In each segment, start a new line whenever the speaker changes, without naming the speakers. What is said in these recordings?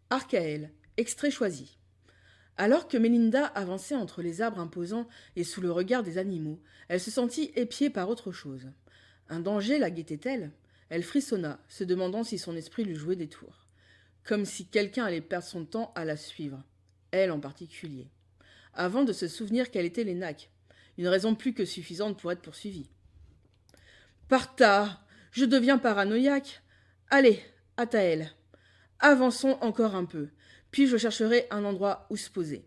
Archaël, extrait choisi. Alors que Mélinda avançait entre les arbres imposants et sous le regard des animaux, elle se sentit épiée par autre chose. Un danger la guettait-elle? Elle frissonna, se demandant si son esprit lui jouait des tours. Comme si quelqu'un allait perdre son temps à la suivre. Elle en particulier. Avant de se souvenir qu'elle était l'Énac. Une raison plus que suffisante pour être poursuivie. Parta! Je deviens paranoïaque. Allez, à Taël. Avançons encore un peu, puis je chercherai un endroit où se poser.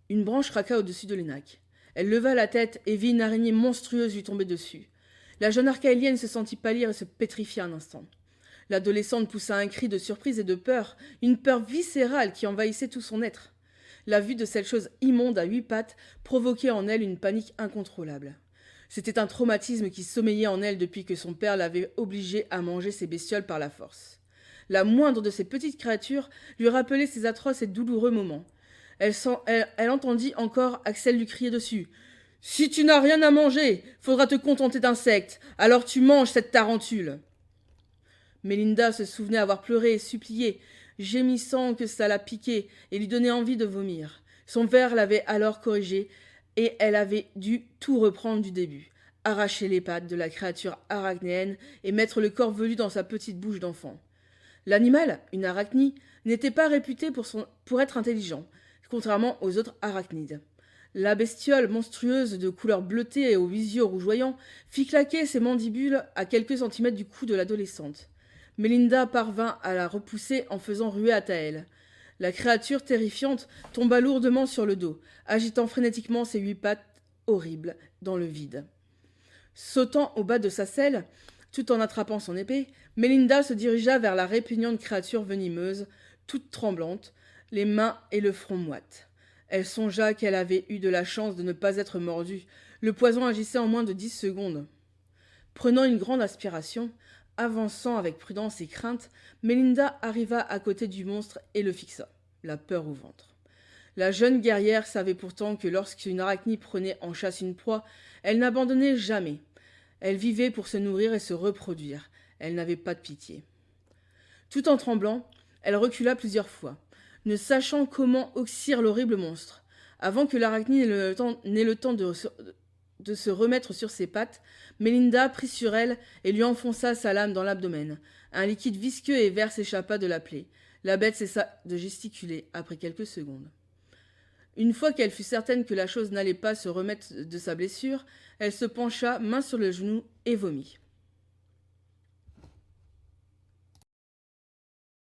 Une branche craqua au-dessus de l'Énac. Elle leva la tête et vit une araignée monstrueuse lui tomber dessus. La jeune archaélienne se sentit pâlir et se pétrifia un instant. L'adolescente poussa un cri de surprise et de peur, une peur viscérale qui envahissait tout son être. La vue de cette chose immonde à 8 pattes provoquait en elle une panique incontrôlable. C'était un traumatisme qui sommeillait en elle depuis que son père l'avait obligée à manger ces bestioles par la force. La moindre de ces petites créatures lui rappelait ces atroces et douloureux moments. Elle entendit encore Axel lui crier dessus. « Si tu n'as rien à manger, faudra te contenter d'insectes, alors tu manges cette tarentule !» Mélinda se souvenait avoir pleuré et supplié, gémissant que ça la piquait et lui donnait envie de vomir. Son père l'avait alors corrigée et elle avait dû tout reprendre du début, arracher les pattes de la créature arachnéenne et mettre le corps velu dans sa petite bouche d'enfant. L'animal, une arachnie, n'était pas réputé pour être intelligent, contrairement aux autres arachnides. La bestiole monstrueuse de couleur bleutée et aux yeux rougeoyants fit claquer ses mandibules à quelques centimètres du cou de l'adolescente. Mélinda parvint à la repousser en faisant ruer à Taël. La créature terrifiante tomba lourdement sur le dos, agitant frénétiquement ses 8 pattes horribles dans le vide. Sautant au bas de sa selle, tout en attrapant son épée, Mélinda se dirigea vers la répugnante créature venimeuse, toute tremblante, les mains et le front moites. Elle songea qu'elle avait eu de la chance de ne pas être mordue. Le poison agissait en moins de 10 secondes. Prenant une grande aspiration, avançant avec prudence et crainte, Mélinda arriva à côté du monstre et le fixa, la peur au ventre. La jeune guerrière savait pourtant que lorsqu'une arachnie prenait en chasse une proie, elle n'abandonnait jamais. Elle vivait pour se nourrir et se reproduire. Elle n'avait pas de pitié. Tout en tremblant, elle recula plusieurs fois, ne sachant comment oxyre l'horrible monstre. Avant que l'arachnie n'ait le temps de se remettre sur ses pattes, Mélinda prit sur elle et lui enfonça sa lame dans l'abdomen. Un liquide visqueux et vert s'échappa de la plaie. La bête cessa de gesticuler après quelques secondes. Une fois qu'elle fut certaine que la chose n'allait pas se remettre de sa blessure, elle se pencha, main sur le genou, et vomit.